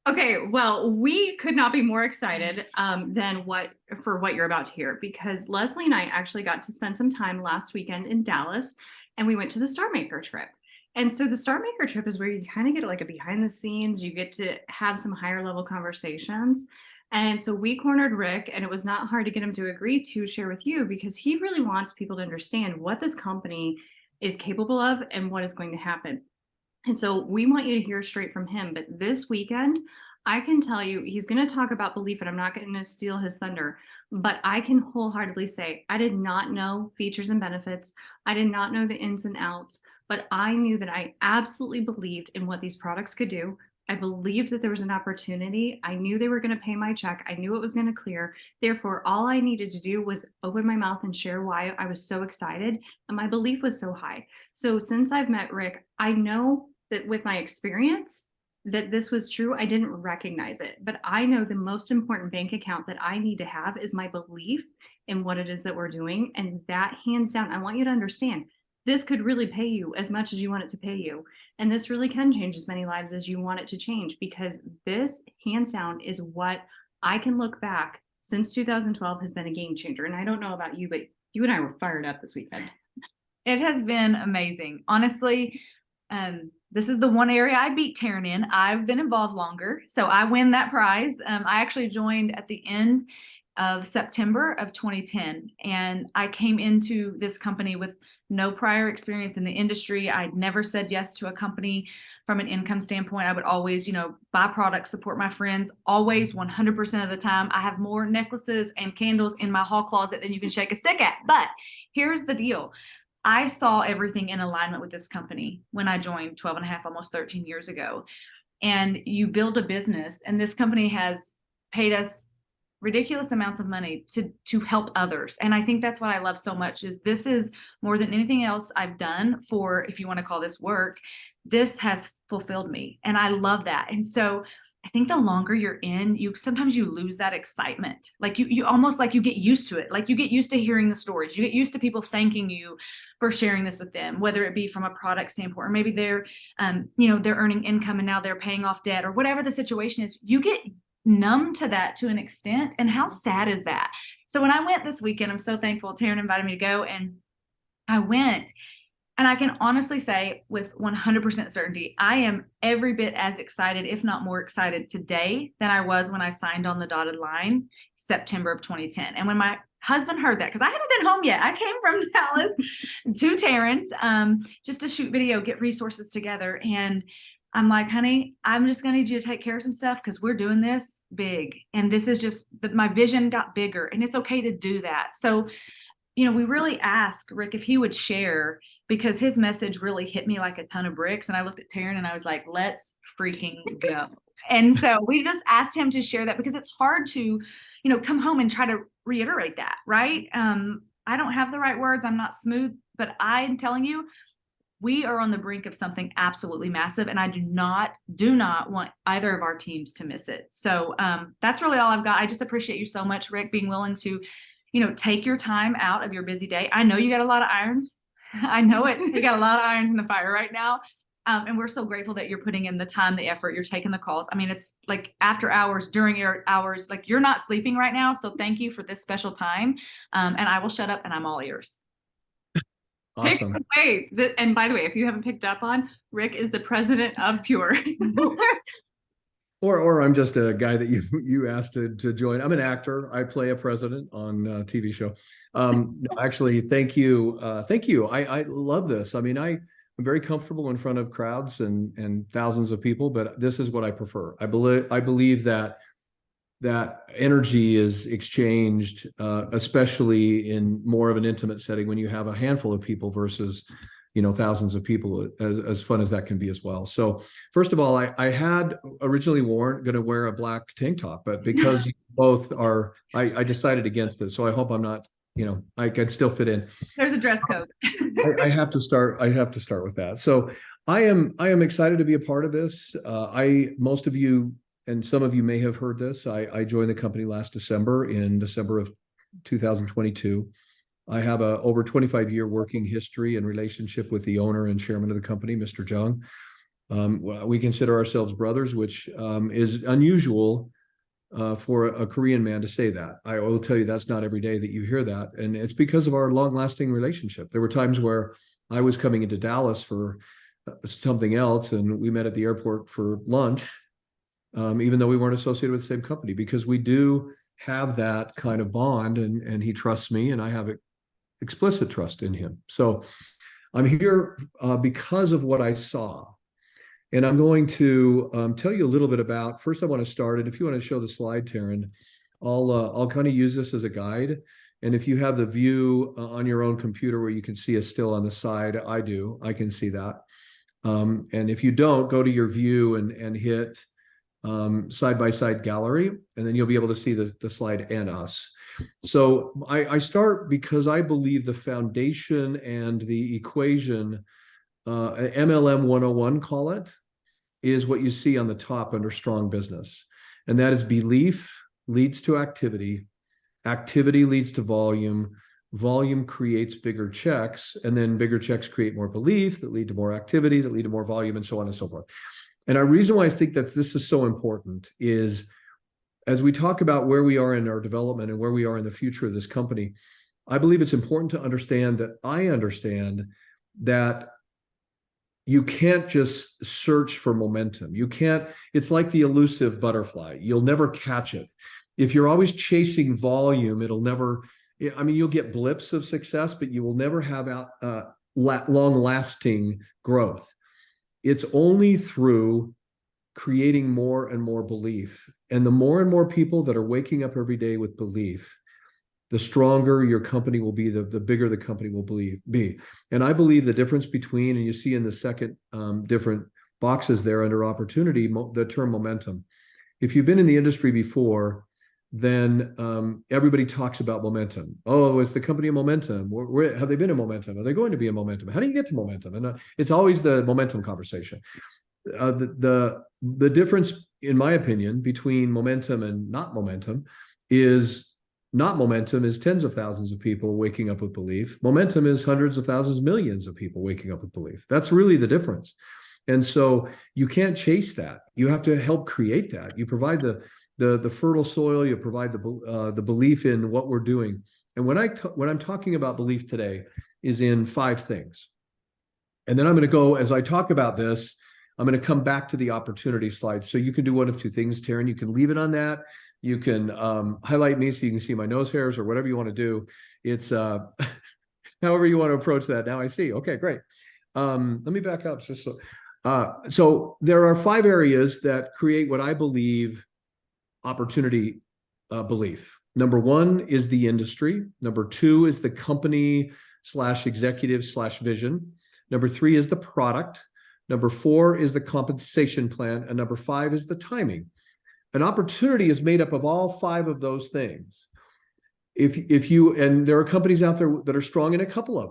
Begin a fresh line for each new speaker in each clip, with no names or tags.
Okay, well, we could not be more excited than what you're about to hear, because Leslie and I actually got to spend some time last weekend in Dallas, and we went to the Star Maker trip. And so the Star Maker trip is where you kind of get like a behind the scenes, you get to have some higher level conversations. And so we cornered Rick, and it was not hard to get him to agree to share with you, because he really wants people to understand what this company is capable of and what is going to happen. And so we want you to hear straight from him. But this weekend, I can tell you, he's going to talk about belief, and I'm not going to steal his thunder. But I can wholeheartedly say, I did not know features and benefits. I did not know the ins and outs, but I knew that I absolutely believed in what these products could do. I believed that there was an opportunity. I knew they were going to pay my check. I knew it was going to clear. Therefore, all I needed to do was open my mouth and share why I was so excited. And my belief was so high. So since I've met Rick, I know that with my experience, that this was true. I didn't recognize it, but I know the most important bank account that I need to have is my belief in what it is that we're doing. And that, hands down, I want you to understand, this could really pay you as much as you want it to pay you. And this really can change as many lives as you want it to change, because this, hands down, is what I can look back since 2012 has been a game changer. And I don't know about you, but you and I were fired up this weekend.
It has been amazing. Honestly, this is the one area I beat Taryn in. I've been involved longer, so I win that prize. I actually joined at the end of September of 2010, and I came into this company with no prior experience in the industry. I'd never said yes to a company from an income standpoint. I would always, buy products, support my friends, always 100% of the time. I have more necklaces and candles in my hall closet than you can shake a stick at. But here's the deal. I saw everything in alignment with this company when I joined 12 and a half, almost 13 years ago. And you build a business, and this company has paid us ridiculous amounts of money to help others. And I think that's what I love so much, is this is more than anything else I've done for, if you want to call this work, this has fulfilled me. And I love that. And so I think the longer you're in, sometimes you lose that excitement. Like you almost, like, you get used to it. Like you get used to hearing the stories. You get used to people thanking you for sharing this with them, whether it be from a product standpoint, or maybe they're earning income and now they're paying off debt, or whatever the situation is. You get numb to that to an extent. And how sad is that? So when I went this weekend, I'm so thankful Taryn invited me to go, and I went. And I can honestly say with 100% certainty, I am every bit as excited, if not more excited today than I was when I signed on the dotted line September of 2010. And when my husband heard that, because I haven't been home yet, I came from Dallas to Terrence just to shoot video, get resources together. And I'm like, honey, I'm just going to need you to take care of some stuff, because we're doing this big. And this is just, my vision got bigger, and it's okay to do that. So, we really asked Rick if he would share, because his message really hit me like a ton of bricks. And I looked at Taryn and I was like, let's freaking go. And so we just asked him to share that, because it's hard to, come home and try to reiterate that, right? I don't have the right words. I'm not smooth, but I'm telling you, we are on the brink of something absolutely massive. And I do not want either of our teams to miss it. So that's really all I've got. I just appreciate you so much, Rick, being willing to, take your time out of your busy day. I know you got a lot of irons. I know it. You got a lot of irons in the fire right now. And we're so grateful that you're putting in the time, the effort, you're taking the calls. I mean, it's like after hours, during your hours, like you're not sleeping right now. So thank you for this special time. And I will shut up, and I'm all ears.
Awesome. Take it away. And by the way, if you haven't picked up on, Rick is the president of Pure.
Or I'm just a guy that you asked to join. I'm an actor. I play a president on a TV show. Actually, thank you. I love this. I mean, I'm very comfortable in front of crowds and thousands of people, but this is what I prefer. I believe that energy is exchanged, especially in more of an intimate setting, when you have a handful of people versus thousands of people, as fun as that can be as well. So first of all, I had originally going to wear a black tank top, but because you both are, I decided against it. So I hope I'm not, I can still fit in.
There's a dress code.
I have to start with that. So I am excited to be a part of this. Most of you, and some of you may have heard this, I joined the company last December, in December of 2022. I have a over 25-year working history and relationship with the owner and chairman of the company, Mr. Jung. We consider ourselves brothers, which is unusual for a Korean man to say that. I will tell you that's not every day that you hear that. And it's because of our long-lasting relationship. There were times where I was coming into Dallas for something else, and we met at the airport for lunch, even though we weren't associated with the same company, because we do have that kind of bond, and he trusts me, and I have explicit trust in him. So I'm here because of what I saw. And I'm going to tell you a little bit about, first I want to start, and if you want to show the slide, Taryn, I'll kind of use this as a guide. And if you have the view on your own computer where you can see us still on the side, I can see that. And if you don't, go to your view and hit side-by-side gallery, and then you'll be able to see the slide and us. So I start because I believe the foundation and the equation, MLM 101 call it, is what you see on the top under strong business. And that is belief leads to activity, activity leads to volume, volume creates bigger checks, and then bigger checks create more belief that lead to more activity, that lead to more volume, and so on and so forth. And our reason why I think that this is so important is, as we talk about where we are in our development and where we are in the future of this company, I believe it's important to understand that I understand that you can't just search for momentum. You can't, it's like the elusive butterfly. You'll never catch it. If you're always chasing volume, it'll never, I mean, you'll get blips of success, but you will never have long-lasting growth. It's only through creating more and more belief. And the more and more people that are waking up every day with belief, the stronger your company will be, the bigger the company will be. And I believe the difference between, and you see in the second different boxes there under opportunity, the term momentum. If you've been in the industry before, then everybody talks about momentum. Oh, it's the company of momentum. Where have they been in momentum? Are they going to be in momentum? How do you get to momentum? And it's always the momentum conversation. The difference, in my opinion, between momentum and not momentum is not momentum is tens of thousands of people waking up with belief. Momentum is hundreds of thousands, millions of people waking up with belief. That's really the difference. And so you can't chase that. You have to help create that. You provide the fertile soil. You provide the belief in what we're doing. And when I'm talking about belief today is in 5 things. And then I'm going to go, as I talk about this, I'm going to come back to the opportunity slide. So you can do one of 2 things, Taryn. You can leave it on that. You can highlight me so you can see my nose hairs or whatever you want to do. It's however you want to approach that. Now I see. Okay, great. Let me back up. So there are 5 areas that create what I believe opportunity belief. Number 1 is the industry. Number 2 is the company / executive / vision. Number 3 is the product. Number 4 is the compensation plan. And number 5 is the timing. An opportunity is made up of all 5 of those things. If you, and there are companies out there that are strong in a couple of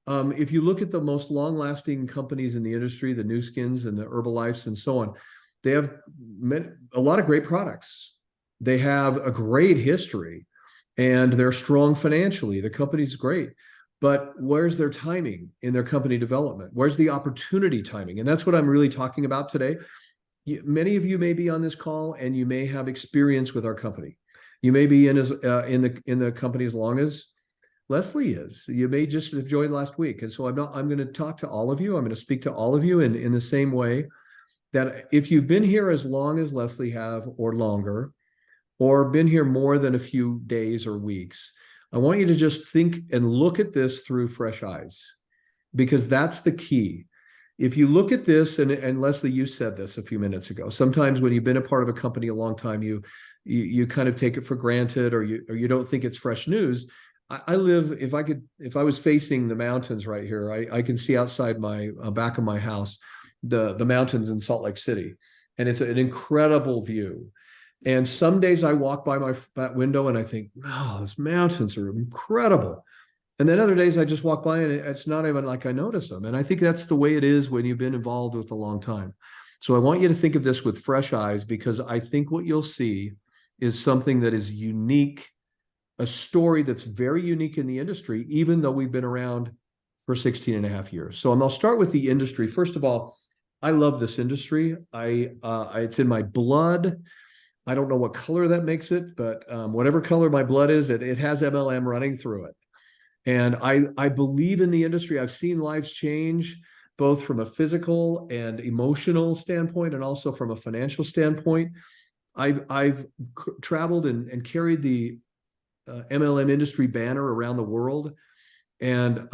them. If you look at the most long-lasting companies in the industry, the Nu Skins and the Herbalifes and so on, they have a lot of great products. They have a great history, and they're strong financially. The company's great. But where's their timing in their company development? Where's the opportunity timing? And that's what I'm really talking about today. Many of you may be on this call and you may have experience with our company. You may be in the company as long as Leslie is. You may just have joined last week. And so I'm going to talk to all of you. I'm going to speak to all of you in the same way that if you've been here as long as Leslie have or longer, or been here more than a few days or weeks, I want you to just think and look at this through fresh eyes, because that's the key. If you look at this, and Leslie, you said this a few minutes ago, sometimes when you've been a part of a company a long time, you kind of take it for granted, or you don't think it's fresh news. I live, if I was facing the mountains right here, I can see outside my back of my house, the mountains in Salt Lake City. And it's an incredible view. And some days I walk by that window and I think, wow, those mountains are incredible. And then other days I just walk by and it's not even like I notice them. And I think that's the way it is when you've been involved with a long time. So I want you to think of this with fresh eyes, because I think what you'll see is something that is unique, a story that's very unique in the industry, even though we've been around for 16 and a half years. So I'll start with the industry. First of all, I love this industry. It's in my blood. I don't know what color that makes it, but whatever color my blood is, it has MLM running through it. And I believe in the industry. I've seen lives change both from a physical and emotional standpoint, and also from a financial standpoint. I've traveled and carried the MLM industry banner around the world. And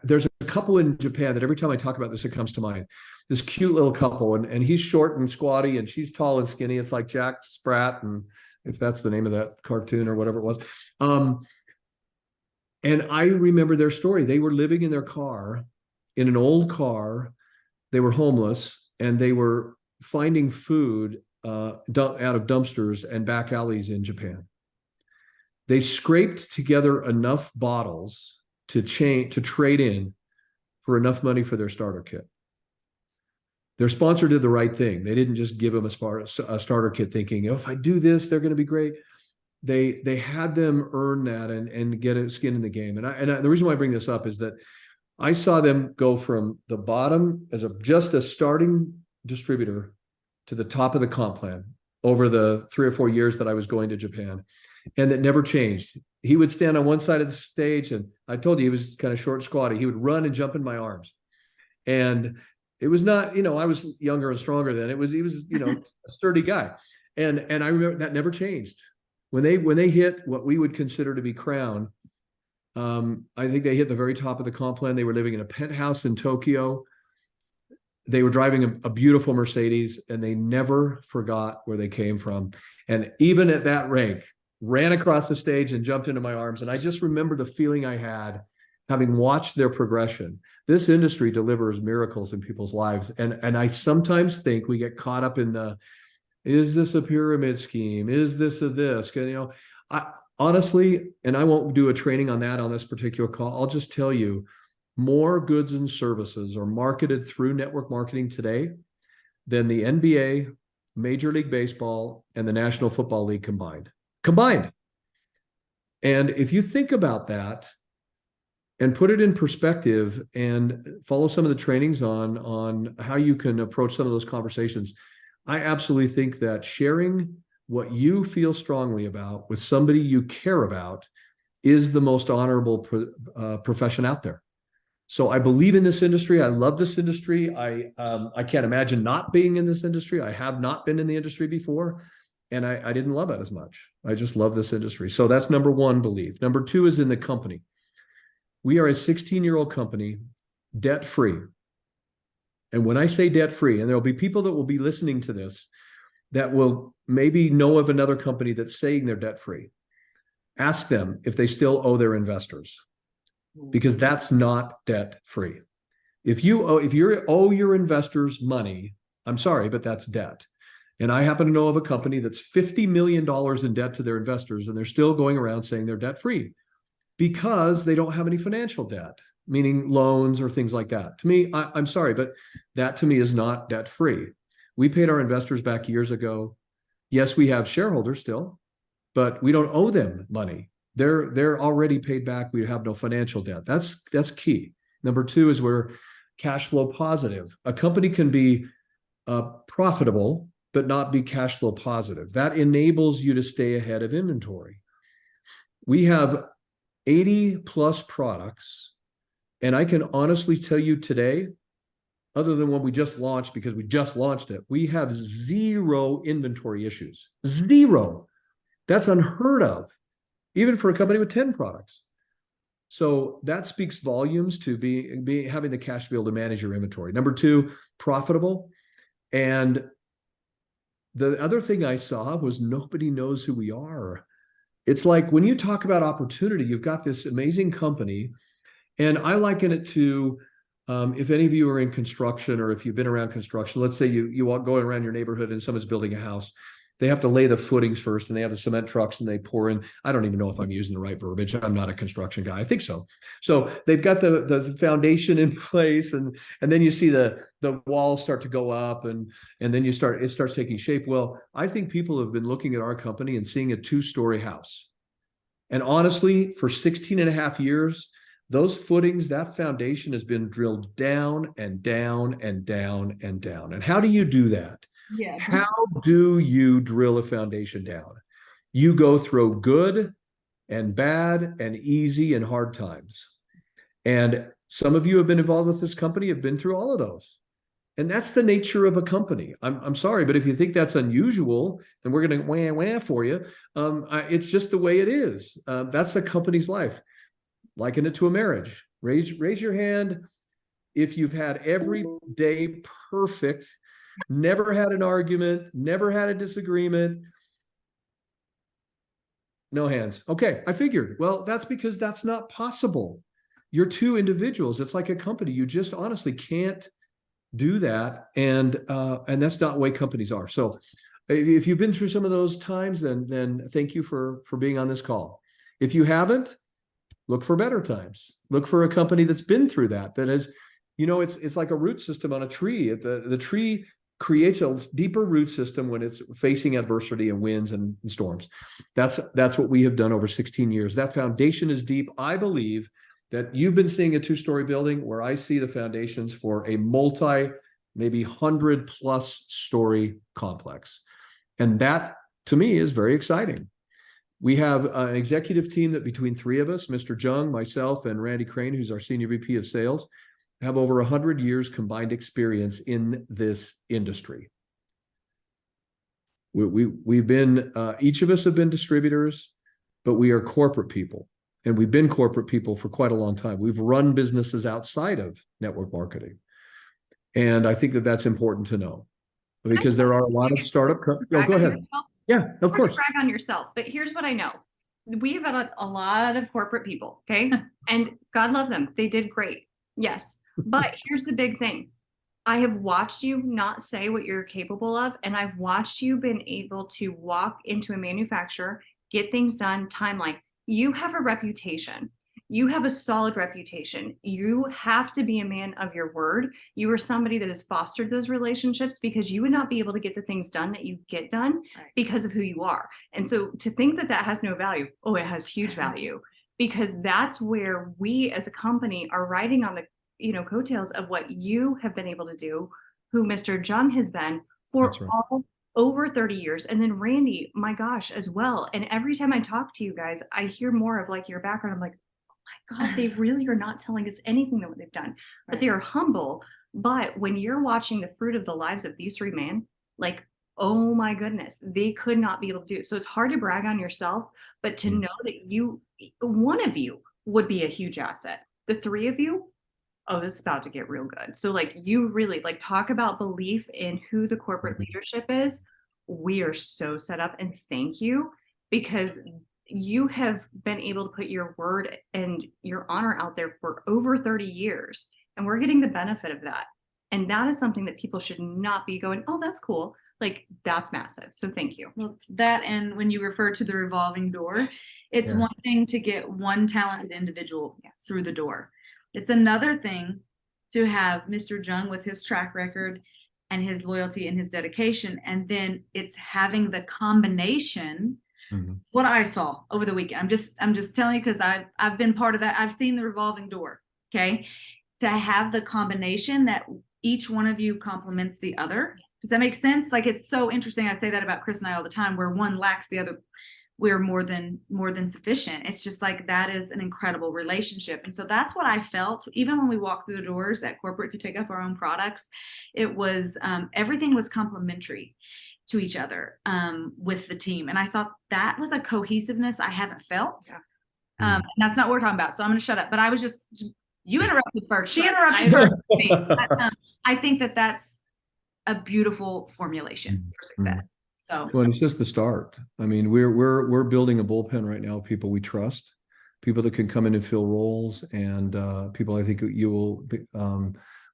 there's a couple in Japan that every time I talk about this, it comes to mind. This cute little couple, and he's short and squatty, and she's tall and skinny. It's like Jack Sprat, and if that's the name of that cartoon or whatever it was. And I remember their story. They were living in their car, in an old car. They were homeless, and they were finding food out of dumpsters and back alleys in Japan. They scraped together enough bottles to trade in for enough money for their starter kit. Their sponsor did the right thing. They didn't just give them a starter kit thinking, oh, if I do this, they're going to be great. They had them earn that and get a skin in the game. And the reason why I bring this up is that I saw them go from the bottom as just a starting distributor to the top of the comp plan over the 3 or 4 years that I was going to Japan. And it never changed. He would stand on one side of the stage, and I told you he was kind of short and squatty. He would run and jump in my arms. And it was not, I was younger and stronger then. He was, a sturdy guy. And I remember that never changed. When they hit what we would consider to be crown, I think they hit the very top of the comp plan. They were living in a penthouse in Tokyo. They were driving a beautiful Mercedes, and they never forgot where they came from. And even at that rank, ran across the stage and jumped into my arms. And I just remember the feeling I had having watched their progression. This industry delivers miracles in people's lives. And I sometimes think we get caught up in is this a pyramid scheme? Is this a this? Honestly, and I won't do a training on that on this particular call. I'll just tell you, more goods and services are marketed through network marketing today than the NBA, Major League Baseball, and the National Football League combined. And if you think about that and put it in perspective and follow some of the trainings on how you can approach some of those conversations, I absolutely think that sharing what you feel strongly about with somebody you care about is the most honorable profession out there. So I believe in this industry. I love this industry. I can't imagine not being in this industry. I have not been in the industry before. And I didn't love it as much. I just love this industry. So that's number one belief. Number two is in the company. We are a 16-year-old company, debt-free. And when I say debt-free, and there'll be people that will be listening to this that will maybe know of another company that's saying they're debt-free. Ask them if they still owe their investors, because that's not debt-free. If you owe your investors money, I'm sorry, but that's debt. And I happen to know of a company that's $50 million in debt to their investors, and they're still going around saying they're debt-free because they don't have any financial debt, meaning loans or things like that. To me, I'm sorry, but that to me is not debt-free. We paid our investors back years ago. Yes, we have shareholders still, but we don't owe them money. They're already paid back. We have no financial debt. That's key. Number two is we're cash flow positive. A company can be profitable but not be cash flow positive. That enables you to stay ahead of inventory. We have 80 plus products, and I can honestly tell you today, other than when we just launched, because we just launched it, we have zero inventory issues. Zero. That's unheard of, even for a company with 10 products. So that speaks volumes to having the cash to be able to manage your inventory. Number two, profitable. And the other thing I saw was nobody knows who we are. It's like when you talk about opportunity, you've got this amazing company, and I liken it to if any of you are in construction, or if you've been around construction, let's say you walk going around your neighborhood and someone's building a house. They have to lay the footings first, and they have the cement trucks, and they pour in. I don't even know if I'm using the right verbiage. I'm not a construction guy. I think so. So they've got the foundation in place, and then you see the walls start to go up, and then it starts taking shape. Well, I think people have been looking at our company and seeing a 2-story house. And honestly, for 16 and a half years, those footings, that foundation has been drilled down and down and down and down. And how do you do that?
Yeah.
How do you drill a foundation down? You go through good and bad and easy and hard times. And some of you have been involved with this company, have been through all of those. And that's the nature of a company. I'm sorry, but if you think that's unusual, then we're going to wah for you. It's just the way it is. That's the company's life. Liken it to a marriage. Raise your hand if you've had every day perfect, never had an argument, never had a disagreement. No hands. Okay, I figured. Well, that's because that's not possible. You're two individuals. It's like a company. You just honestly can't do that, and that's not the way companies are. So if you've been through some of those times, then thank you for being on this call. If you haven't, look for better times. Look for a company that's been through that has, it's like a root system on a tree. The tree creates a deeper root system when it's facing adversity and winds and storms. That's what we have done over 16 years. That foundation is deep. I believe that you've been seeing a two-story building where I see the foundations for a maybe 100+ story complex. And that, to me, is very exciting. We have an executive team that between three of us, Mr. Jung, myself, and Randy Crane, who's our Senior VP of Sales, have over 100 years combined experience in this industry. We've been, each of us have been distributors, but we are corporate people. And we've been corporate people for quite a long time. We've run businesses outside of network marketing. And I think that that's important to know, because there are a lot of startup companies. Oh, go ahead. Yeah, of course.
Brag on yourself, but here's what I know. We have had a lot of corporate people, okay? And God love them. They did great. Yes. But here's the big thing. I have watched you not say what you're capable of, and I've watched you been able to walk into a manufacturer, get things done, timeline. You have a reputation. You have a solid reputation. You have to be a man of your word. You are somebody that has fostered those relationships, because you would not be able to get the things done that you get done because of who you are. And so to think that that has no value, it has huge value, because that's where we as a company are riding on the coattails of what you have been able to do, who Mr. Jung has been for all over 30 years. And then Randy, my gosh, as well. And every time I talk to you guys, I hear more of like your background. I'm like, oh my God, they really are not telling us anything that what they've done, but they are humble. But when you're watching the fruit of the lives of these three men, like, oh my goodness, they could not be able to do it. So it's hard to brag on yourself, but to know that one of you would be a huge asset. The three of you, this is about to get real good. So like, you really talk about belief in who the corporate leadership is. We are so set up, and thank you, because you have been able to put your word and your honor out there for over 30 years. And we're getting the benefit of that. And that is something that people should not be going, oh, that's cool. Like, that's massive. So thank you.
Well, that, and when you refer to the revolving door, it's one thing to get one talented individual through the door. It's another thing to have Mr. Jung with his track record and his loyalty and his dedication. And then it's having the combination. It's what I saw over the weekend. I'm just telling you, because I've been part of that. I've seen the revolving door. Okay. To have the combination that each one of you complements the other. Does that make sense? Like, it's so interesting. I say that about Chris and I all the time, where one lacks the other. We're more than sufficient. It's just like, that is an incredible relationship. And so that's what I felt, even when we walked through the doors at corporate to take up our own products. It was, everything was complementary to each other with the team. And I thought that was a cohesiveness I haven't felt. And that's not what we're talking about. So I'm going to shut up. But I was you interrupted first. She interrupted first. I think that that's a beautiful formulation for success. So,
well, it's just the start. I mean, we're building a bullpen right now of people we trust, people that can come in and fill roles, and people I think you will,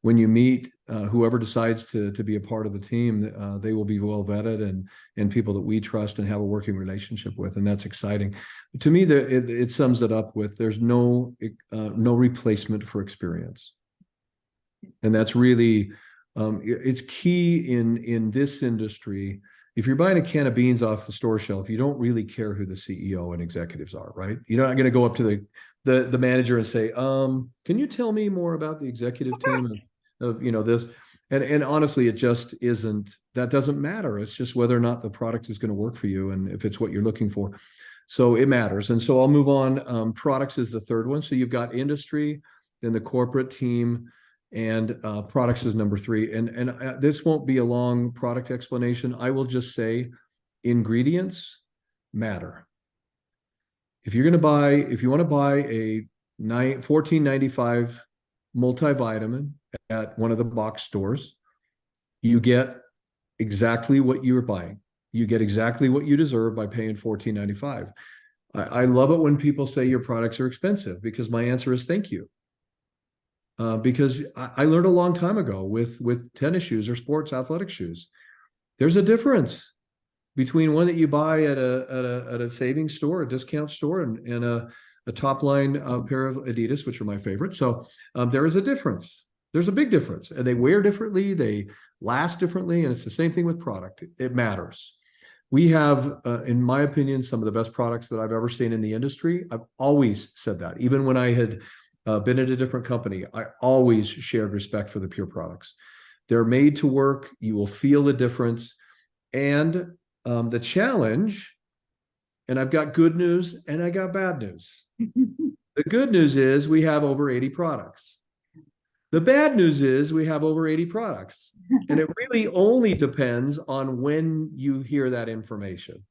when you meet whoever decides to be a part of the team, they will be well vetted and people that we trust and have a working relationship with, and that's exciting. To me, it sums it up with, there's no replacement for experience, and that's really it's key in this industry. If you're buying a can of beans off the store shelf, you don't really care who the CEO and executives are, right? You're not going to go up to the manager and say, can you tell me more about the executive team of this? And honestly, it just isn't, that doesn't matter. It's just whether or not the product is going to work for you and if it's what you're looking for. So it matters. And so I'll move on. Products is the third one. So you've got industry, then the corporate team, and products is number three. And this won't be a long product explanation. I will just say ingredients matter. If you want to buy a $14.95 multivitamin at one of the box stores, you get exactly what you were buying. You get exactly what you deserve by paying $14.95. I love it when people say your products are expensive, because my answer is thank you. Because I learned a long time ago with tennis shoes or sports athletic shoes, there's a difference between one that you buy at a savings store, a discount store, and a top line pair of Adidas, which are my favorite. So there is a difference. There's a big difference, and they wear differently, they last differently, and it's the same thing with product. It matters. We have, in my opinion, some of the best products that I've ever seen in the industry. I've always said that. Even when I had been at a different company, I always shared respect for the Pure products. They're made to work. You will feel the difference. And the challenge, and I've got good news and I got bad news. The good news is we have over 80 products. The bad news is we have over 80 products. And it really only depends on when you hear that information.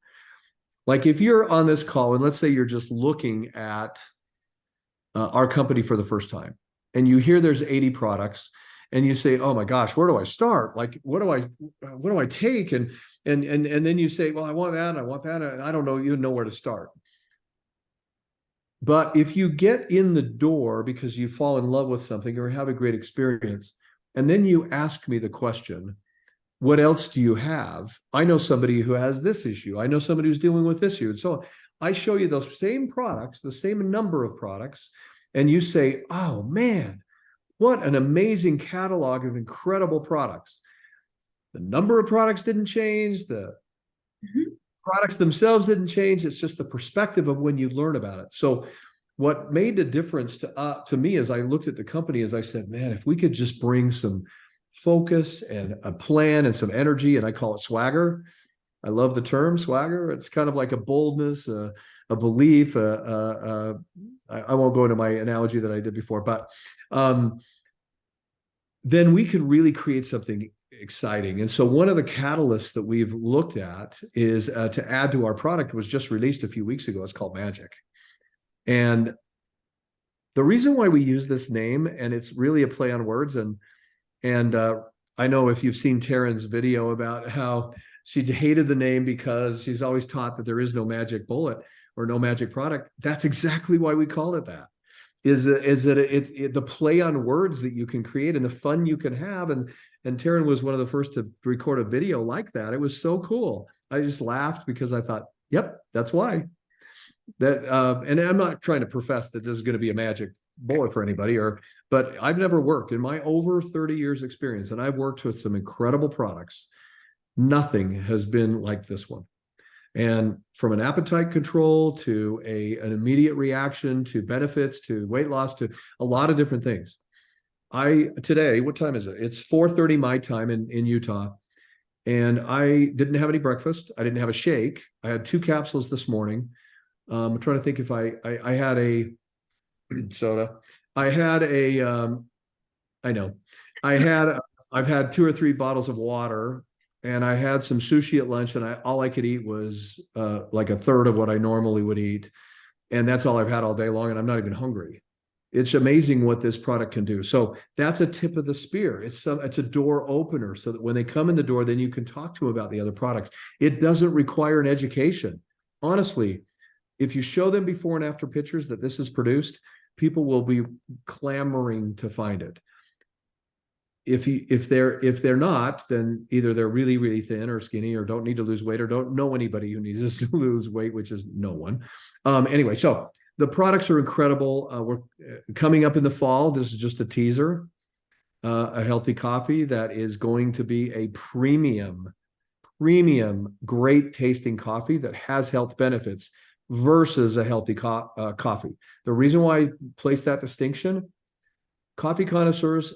Like if you're on this call and let's say you're just looking at our company for the first time and you hear there's 80 products and you say, oh my gosh, where do I start? Like, what do I take? And then you say, well, I want that, and I want that, and I don't know, you know where to start. But if you get in the door because you fall in love with something or have a great experience, and then you ask me the question, what else do you have? I know somebody who has this issue. I know somebody who's dealing with this issue. And so I show you those same products, the same number of products, and you say, oh man, what an amazing catalog of incredible products. The number of products didn't change. The products themselves didn't change. It's just the perspective of when you learn about it. So what made the difference to me as I looked at the company is I said, man, if we could just bring some focus and a plan and some energy, and I call it swagger. I love the term swagger. It's kind of like a boldness, a belief. I won't go into my analogy that I did before, but then we could really create something exciting. And so one of the catalysts that we've looked at is to add to our product. Was just released a few weeks ago. It's called Magic. And the reason why we use this name, and it's really a play on words, and I know if you've seen Taryn's video about how she hated the name because she's always taught that there is no magic bullet or no magic product. That's exactly why we call it that. Is that it's the play on words that you can create and the fun you can have. And Taryn was one of the first to record a video like that. It was so cool. I just laughed because I thought, yep, that's why. That and I'm not trying to profess that this is going to be a magic bullet for anybody, but I've never worked in my over 30 years experience, and I've worked with some incredible products. Nothing has been like this one. And from an appetite control to an immediate reaction to benefits to weight loss to a lot of different things. Today, what time is it? It's 4:30 my time in Utah. And I didn't have any breakfast. I didn't have a shake. I had 2 capsules this morning. I'm trying to think if I had a soda. I've had 2 or 3 bottles of water. And I had some sushi at lunch, and all I could eat was like a third of what I normally would eat. And that's all I've had all day long, and I'm not even hungry. It's amazing what this product can do. So that's a tip of the spear. It's a door opener so that when they come in the door, then you can talk to them about the other products. It doesn't require an education. Honestly, if you show them before and after pictures that this is produced, people will be clamoring to find it. If they're not, then either they're really, really thin or skinny or don't need to lose weight or don't know anybody who needs to lose weight, which is no one. Anyway, so the products are incredible. We're coming up in the fall. This is just a teaser. A healthy coffee that is going to be a premium, great tasting coffee that has health benefits versus a healthy coffee. The reason why I place that distinction, coffee connoisseurs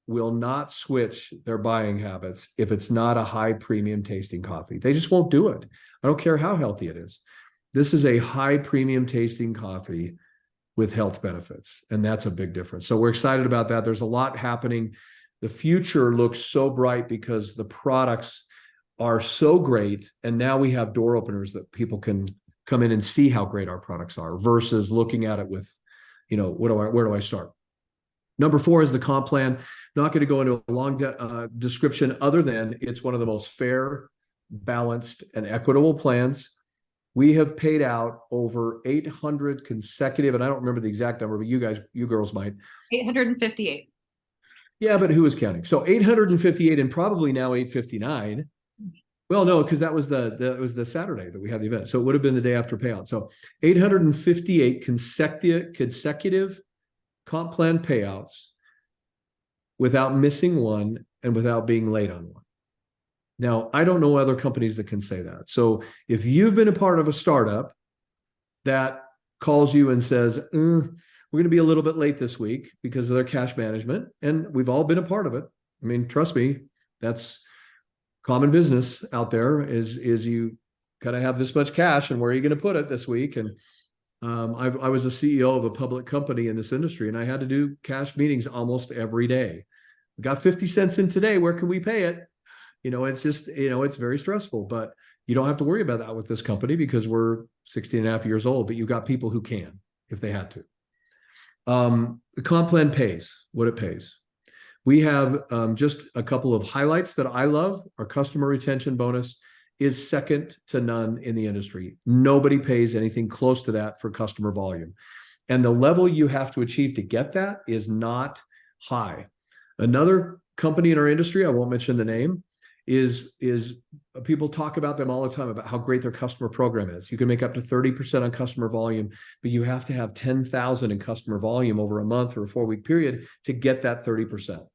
will not switch their buying habits if it's not a high premium tasting coffee. They just won't do it. I don't care how healthy it is. This is a high premium tasting coffee with health benefits, and that's a big difference. So we're excited about that. There's a lot happening. The future looks so bright because the products are so great, and now we have door openers that people can come in and see how great our products are versus looking at it with, where do I start? Number 4 is the comp plan. Not going to go into a long description other than it's one of the most fair, balanced, and equitable plans. We have paid out over 800 consecutive, and I don't remember the exact number, but you girls might.
858.
Yeah, but who was counting? So 858 and probably now 859. Well, no, because that was the Saturday that we had the event. So it would have been the day after payout. So 858 consecutive comp plan payouts without missing one and without being late on one. Now, I don't know other companies that can say that. So if you've been a part of a startup that calls you and says, we're going to be a little bit late this week because of their cash management, and we've all been a part of it. I mean, trust me, that's common business out there is you kind of have this much cash and where are you going to put it this week? And I was a CEO of a public company in this industry, and I had to do cash meetings almost every day. We got 50 cents in today. Where can we pay it? It's just, it's very stressful, but you don't have to worry about that with this company because we're 16 and a half years old, but you've got people who can if they had to. The comp plan pays what it pays. We have just a couple of highlights that I love. Our customer retention bonus is second to none in the industry. Nobody pays anything close to that for customer volume. And the level you have to achieve to get that is not high. Another company in our industry, I won't mention the name, is people talk about them all the time about how great their customer program is. You can make up to 30% on customer volume, but you have to have 10,000 in customer volume over a month or a 4-week period to get that 30%.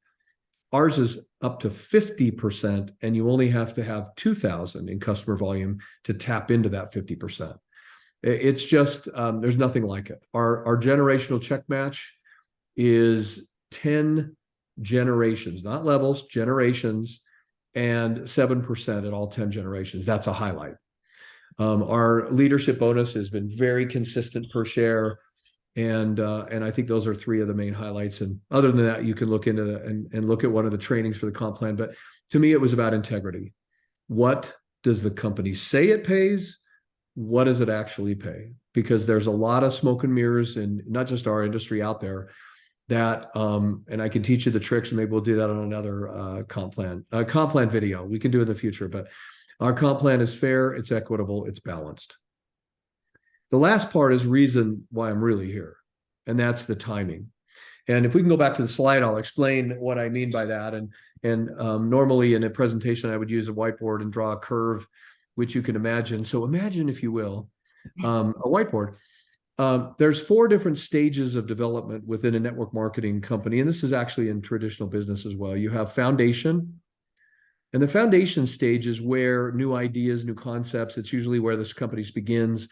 Ours is up to 50%, and you only have to have 2,000 in customer volume to tap into that 50%. It's just, there's nothing like it. Our generational check match is 10 generations, not levels, generations, and 7% at all 10 generations. That's a highlight. Our leadership bonus has been very consistent per share. And I think those are 3 of the main highlights. And other than that, you can look into and look at one of the trainings for the comp plan. But to me, it was about integrity. What does the company say it pays? What does it actually pay? Because there's a lot of smoke and mirrors, and not just our industry out there, that and I can teach you the tricks, and maybe we'll do that on another comp plan video. We can do it in the future, but our comp plan is fair, it's equitable, it's balanced. The last part is reason why I'm really here, and that's the timing. And if we can go back to the slide, I'll explain what I mean by that. And normally in a presentation, I would use a whiteboard and draw a curve, which you can imagine. So imagine, if you will, a whiteboard. There's 4 different stages of development within a network marketing company, and this is actually in traditional business as well. You have foundation, and the foundation stage is where new ideas, new concepts, it's usually where this company begins.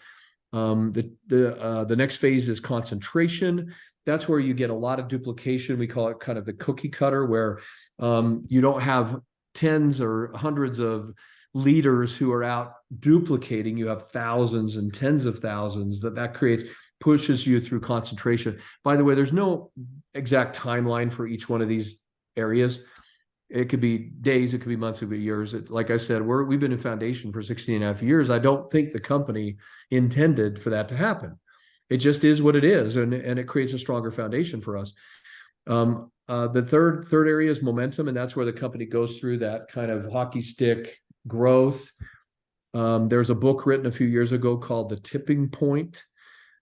The next phase is concentration. That's where you get a lot of duplication. We call it kind of the cookie cutter, where you don't have tens or hundreds of leaders who are out duplicating. You have thousands and tens of thousands that pushes you through concentration. By the way, there's no exact timeline for each one of these areas. It could be days, it could be months, it could be years. Like I said, we've been in foundation for 16 and a half years. I don't think the company intended for that to happen. It just is what it is, and it creates a stronger foundation for us. The third area is momentum, and that's where the company goes through that kind of hockey stick growth. There's a book written a few years ago called The Tipping Point,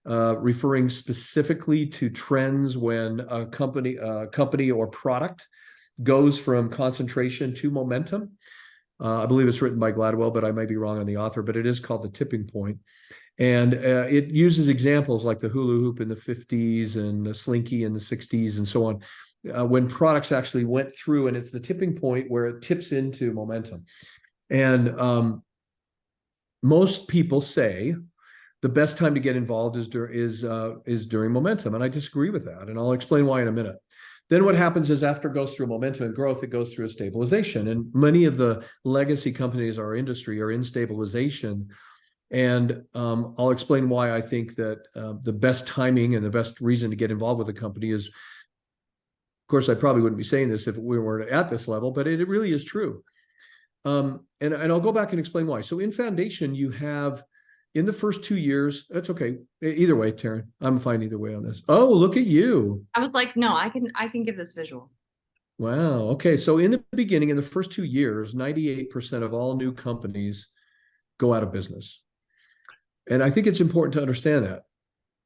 referring specifically to trends when a company or product goes from concentration to momentum. I believe it's written by Gladwell, but I might be wrong on the author, but it is called The Tipping Point. And it uses examples like the hula hoop in the 50s and the slinky in the 60s and so on, when products actually went through, and it's the tipping point where it tips into momentum. And most people say the best time to get involved is during momentum. And I disagree with that. And I'll explain why in a minute. Then what happens is after it goes through momentum and growth, it goes through a stabilization. And many of the legacy companies in our industry are in stabilization. And I'll explain why I think that the best timing and the best reason to get involved with a company is, of course, I probably wouldn't be saying this if we weren't at this level, but it really is true. And I'll go back and explain why. So in foundation, you have in the first 2 years, that's okay. Either way, Taryn, I'm fine either way on this. Oh, look at you.
I was like, no, I can give this visual.
Wow. Okay. So in the beginning, in the first 2 years, 98% of all new companies go out of business. And I think it's important to understand that.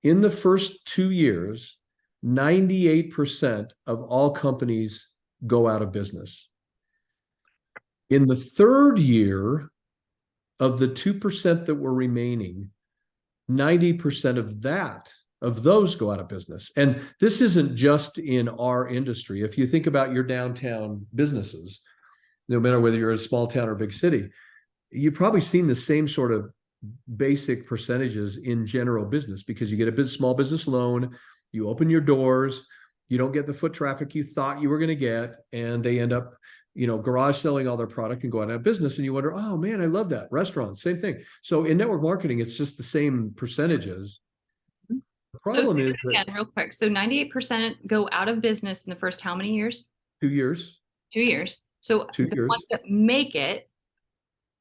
In the first 2 years, 98% of all companies go out of business. In the third year, of the 2% that were remaining, 90% of those go out of business. And this isn't just in our industry. If you think about your downtown businesses, no matter whether you're a small town or big city, you've probably seen the same sort of basic percentages in general business, because you get a small business loan, you open your doors, you don't get the foot traffic you thought you were going to get, and they end up garage selling all their product and going out of business. And you wonder, oh man, I love that. Restaurants, same thing. So in network marketing, it's just the same percentages. The problem is
again, real quick. So 98% go out of business in the first how many years?
2 years.
2 years. So
2
the
years.
ones that make it,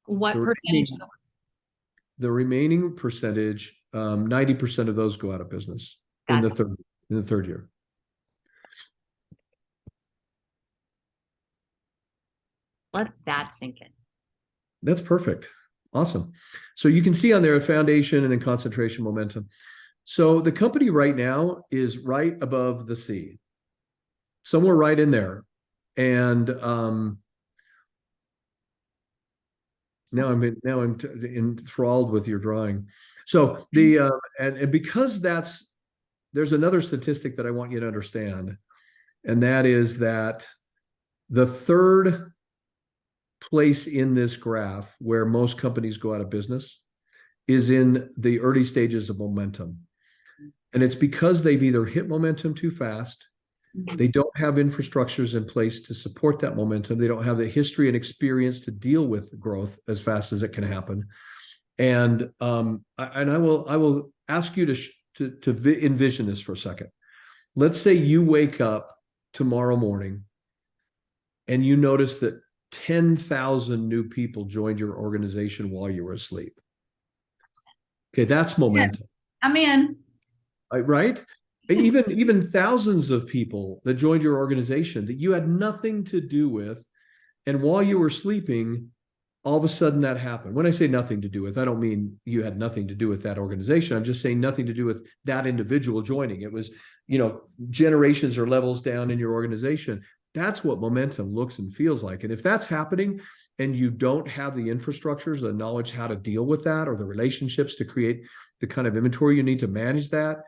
what percentage?
The remaining percentage, 90% of those go out of business in the third year.
Let that sink in.
That's perfect. Awesome. So you can see on there a foundation and then concentration, momentum. So the company right now is right above the sea, somewhere right in there. And now I'm enthralled with your drawing. So the and because there's another statistic that I want you to understand, and that is that the third place in this graph where most companies go out of business is in the early stages of momentum. And it's because they've either hit momentum too fast, they don't have infrastructures in place to support that momentum, they don't have the history and experience to deal with growth as fast as it can happen. And I will ask you to envision this for a second. Let's say you wake up tomorrow morning and you notice that 10,000 new people joined your organization while you were asleep. Okay, that's momentum.
I'm in.
Right? Even thousands of people that joined your organization that you had nothing to do with, and while you were sleeping, all of a sudden that happened. When I say nothing to do with, I don't mean you had nothing to do with that organization. I'm just saying nothing to do with that individual joining. It was, generations or levels down in your organization. That's what momentum looks and feels like. And if that's happening and you don't have the infrastructures, the knowledge how to deal with that, or the relationships to create the kind of inventory you need to manage that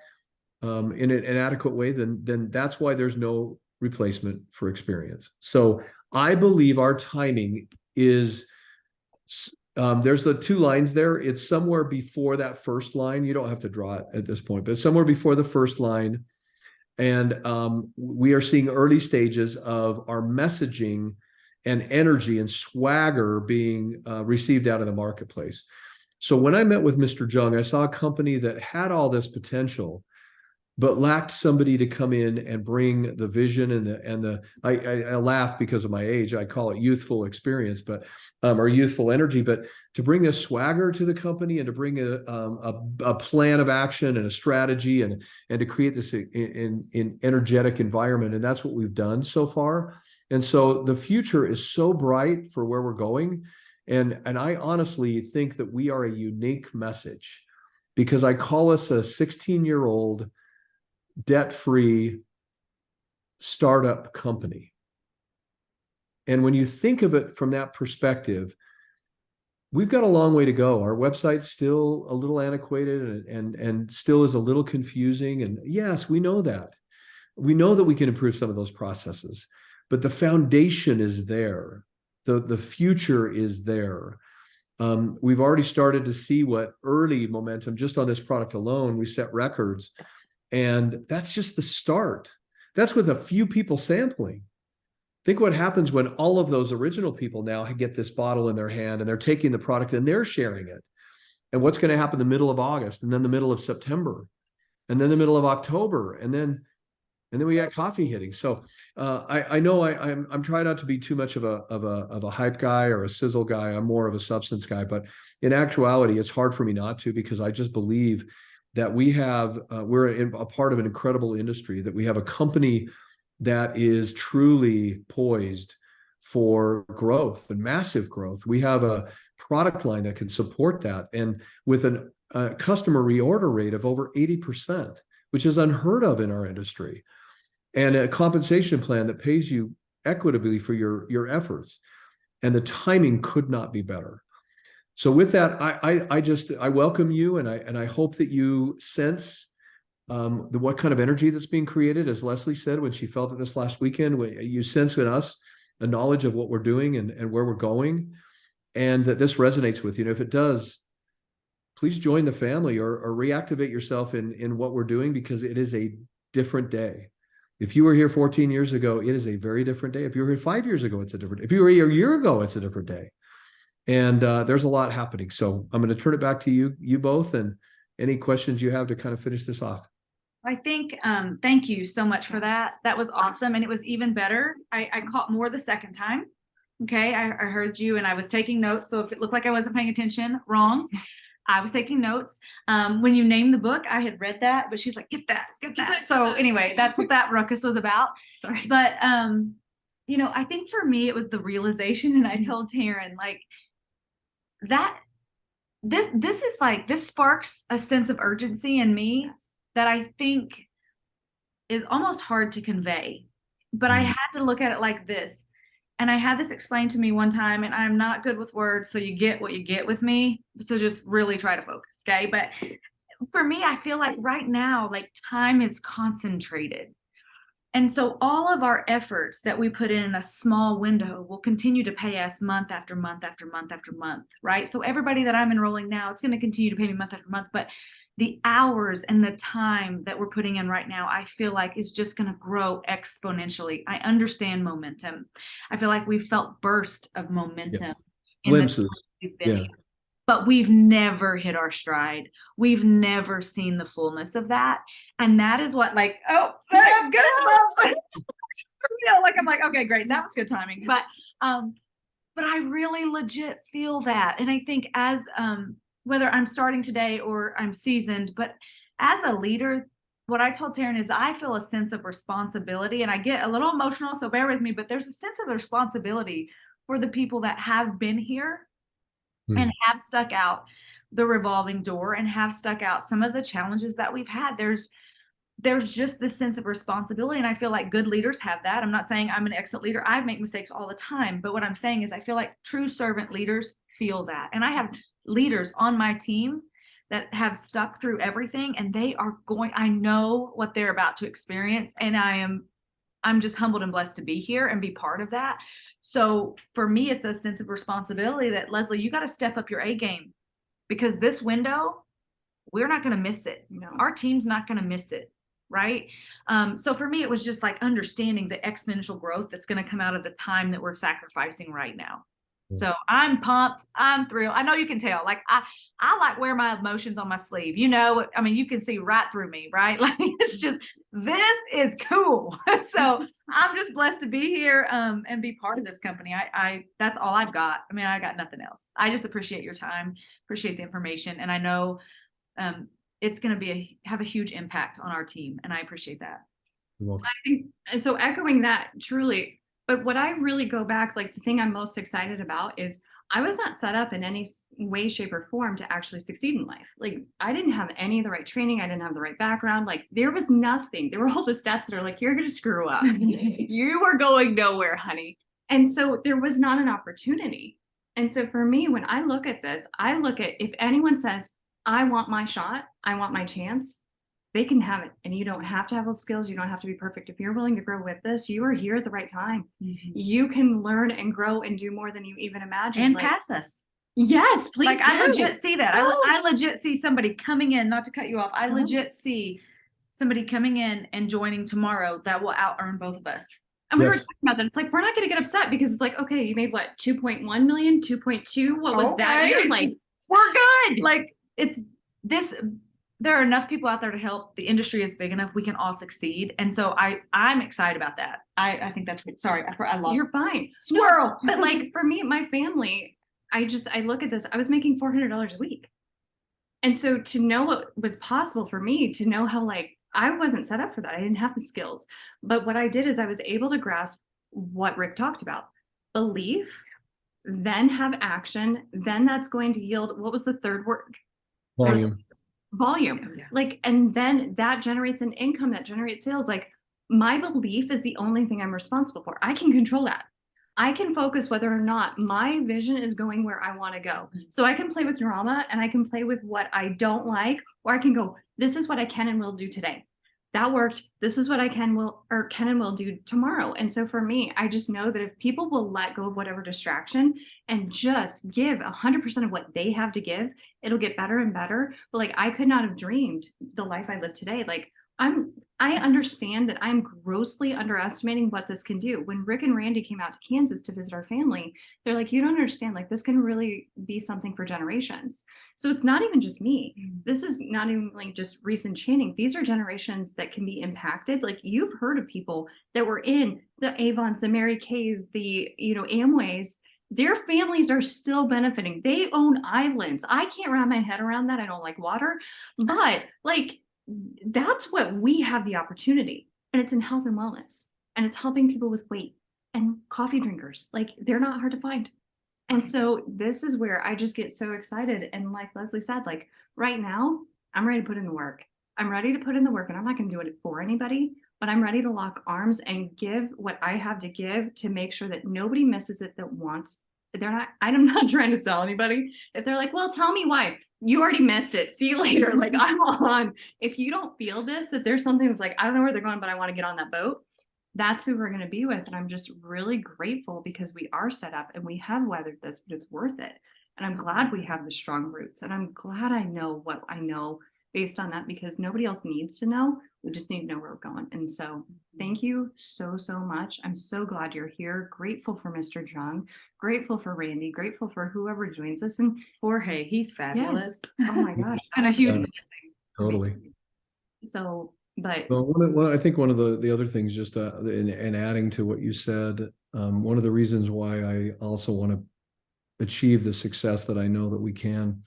in an adequate way, then that's why there's no replacement for experience. So I believe our timing is, there's the 2 lines there. It's somewhere before that first line. You don't have to draw it at this point, but somewhere before the first line. And we are seeing early stages of our messaging and energy and swagger being received out of the marketplace. So when I met with Mr. Jung, I saw a company that had all this potential, but lacked somebody to come in and bring the vision and I laugh because of my age. I call it youthful experience, but or youthful energy. But to bring a swagger to the company and to bring a plan of action and a strategy and to create this in energetic environment, and that's what we've done so far. And so the future is so bright for where we're going, and I honestly think that we are a unique message, because I call us a 16-year-old debt-free startup company. And when you think of it from that perspective, we've got a long way to go. Our website's still a little antiquated and still is a little confusing. And yes, we know that. We know that we can improve some of those processes, but the foundation is there. The future is there. We've already started to see what early momentum just on this product alone. We set records, and that's just the start. That's with a few people sampling. Think what happens when all of those original people now get this bottle in their hand and they're taking the product and they're sharing it. And what's going to happen the middle of August, and then the middle of September, and then the middle of October, and then we got coffee hitting. So I know I'm trying not to be too much of a hype guy or a sizzle guy. I'm more of a substance guy, but in actuality, it's hard for me not to, because I just believe that we're a part of an incredible industry, that we have a company that is truly poised for growth and massive growth. We have a product line that can support that, and with a customer reorder rate of over 80%, which is unheard of in our industry, and a compensation plan that pays you equitably for your efforts, and the timing could not be better. So with that, I welcome you, and I hope that you sense what kind of energy that's being created, as Leslie said when she felt it this last weekend. You sense in us a knowledge of what we're doing and where we're going, and that this resonates with you. And if it does, please join the family, or reactivate yourself in what we're doing, because it is a different day. If you were here 14 years ago, it is a very different day. If you were here 5 years ago, it's a different. If you were here a year ago, it's a different day. And there's a lot happening. So I'm going to turn it back to you both, and any questions you have to kind of finish this off.
I think, thank you so much for that. That was awesome. And it was even better. I caught more the second time. Okay. I heard you and I was taking notes. So if it looked like I wasn't paying attention, wrong. I was taking notes. When you named the book, I had read that, but she's like, get that. So anyway, that's what that ruckus was about. Sorry. But, I think for me, it was the realization, and I told Taryn, like, that this sparks a sense of urgency in me that I think is almost hard to convey. But I had to look at it like this. And I had this explained to me one time, and I'm not good with words, so you get what you get with me. So just really try to focus, okay? But for me, I feel like right now, like, time is concentrated. And so all of our efforts that we put in a small window will continue to pay us month after month after month after month, right? So everybody that I'm enrolling now, it's going to continue to pay me month after month, but the hours and the time that we're putting in right now, I feel like is just going to grow exponentially. I understand momentum. I feel like we've felt burst of momentum.
Yes. Glimpses.
Here, but we've never hit our stride. We've never seen the fullness of that. And that is what, like, good. I'm like, okay, great. That was good timing. But I really legit feel that. And I think as, whether I'm starting today or I'm seasoned, but as a leader, what I told Taryn is I feel a sense of responsibility, and I get a little emotional, so bear with me, but there's a sense of responsibility for the people that have been here and have stuck out the revolving door and have stuck out some of the challenges that we've had. There's just this sense of responsibility. And I feel like good leaders have that. I'm not saying I'm an excellent leader. I make mistakes all the time. But what I'm saying is I feel like true servant leaders feel that. And I have leaders on my team that have stuck through everything, and I know what they're about to experience. And I'm just humbled and blessed to be here and be part of that. So for me, it's a sense of responsibility that, Leslie, you got to step up your A game, because this window, we're not going to miss it. Our team's not going to miss it. Right. So for me, it was just like understanding the exponential growth that's going to come out of the time that we're sacrificing right now. So I'm pumped. I'm thrilled. I know you can tell, like, I like wear my emotions on my sleeve, I mean, you can see right through me, right? Like, it's just, this is cool. So I'm just blessed to be here, and be part of this company. That's all I've got. I mean, I got nothing else. I just appreciate your time, appreciate the information. And I know, it's going to have a huge impact on our team. And I appreciate that.
I think, so echoing that, truly. But what I really go back, like, the thing I'm most excited about is I was not set up in any way, shape, or form to actually succeed in life. Like, I didn't have any of the right training. I didn't have the right background. Like, there was nothing. There were all the stats that are like, you're going to screw up. You are going nowhere, honey. And so there was not an opportunity. And so for me, when I look at this, I look at, if anyone says, I want my shot, I want my chance, they can have it. And you don't have to have those skills. You don't have to be perfect. If you're willing to grow with this, you are here at the right time. You can learn and grow and do more than you even imagine.
And pass us.
Yes, please.
Like I
do.
legit see that.
No.
I legit see somebody coming in, not to cut you off. I
Uh-huh.
legit see somebody coming in and joining tomorrow that will out earn both of us.
And we were
Yes.
talking about that. It's like, we're not going to get upset because it's like, okay, you made what, 2.1 million, 2.2. What was that
Okay.
year? Like,
We're good. Like it's this, there are enough people out there to help. The industry is big enough. We can all succeed. And so I'm excited about that. I think that's great. Sorry. I lost.
you're fine.
Swirl.
No, but like for me, my family, I look at this, I was making $400 a week. And so to know what was possible for me, to know how like, I wasn't set up for that. I didn't have the skills. But what I did is I was able to grasp what Rick talked about. Belief, then have action, then that's going to yield, what was the third word?
Volume.
Volume.
Yeah.
Like, and then that generates an income, that generates sales. Like, my belief is the only thing I'm responsible for. I can control that. I can focus whether or not my vision is going where I want to go. So I can play with drama and I can play with what I don't like, or I can go, this is what I can and will do today. That worked. This is what I can and will do tomorrow. And so for me, I just know that if people will let go of whatever distraction and just give 100% of what they have to give, it'll get better and better. But like, I could not have dreamed the life I live today. Like, I understand that I'm grossly underestimating what this can do. When Rick and Randy came out to Kansas to visit our family, they're like, you don't understand, like this can really be something for generations. So it's not even just me. This is not even like just recent Channing. These are generations that can be impacted. Like, you've heard of people that were in the Avons, the Mary Kays, the, Amways. Their families are still benefiting. They own islands. I can't wrap my head around that. I don't like water, but like, that's what we have the opportunity, and it's in health and wellness, and it's helping people with weight and coffee drinkers. Like, they're not hard to find. And so this is where I just get so excited. And like Leslie said, like right now, I'm ready to put in the work. I'm ready to put in the work, and I'm not going to do it for anybody, but I'm ready to lock arms and give what I have to give to make sure that nobody misses it that wants. I'm not trying to sell anybody. If they're like, well, tell me why. You already missed it. See you later. Like, I'm on. If you don't feel this, that there's something that's like, I don't know where they're going, but I want to get on that boat. That's who we're going to be with. And I'm just really grateful because we are set up and we have weathered this, but it's worth it. And I'm glad we have the strong roots. And I'm glad I know what I know based on that, because nobody else needs to know. We just need to know where we're going. And so thank you so, so much. I'm so glad you're here. Grateful for Mr. Jung, grateful for Randy, grateful for whoever joins us. And
Jorge, he's fabulous.
yes, oh my gosh,
It's been a huge
Yeah.
blessing.
Totally.
So, but
Well, I think one of the other things, just in adding to what you said, one of the reasons why I also want to achieve the success that I know that we can.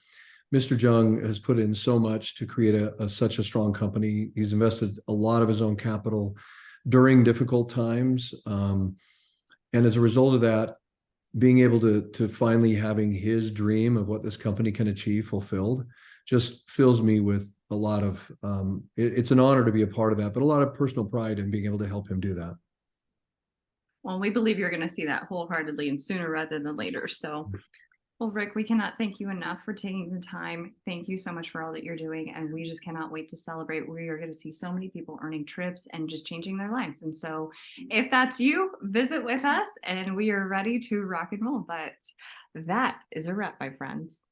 Mr. Jung has put in so much to create such a strong company. He's invested a lot of his own capital during difficult times. And as a result of that, being able to finally having his dream of what this company can achieve fulfilled just fills me with a lot of, it's an honor to be a part of that, but a lot of personal pride in being able to help him do that.
well, we believe you're going to see that wholeheartedly and sooner rather than later. So, well, Rick, we cannot thank you enough for taking the time. Thank you so much for all that you're doing. And we just cannot wait to celebrate. We are going to see so many people earning trips and just changing their lives. And so if that's you, visit with us and we are ready to rock and roll. But that is a wrap, my friends.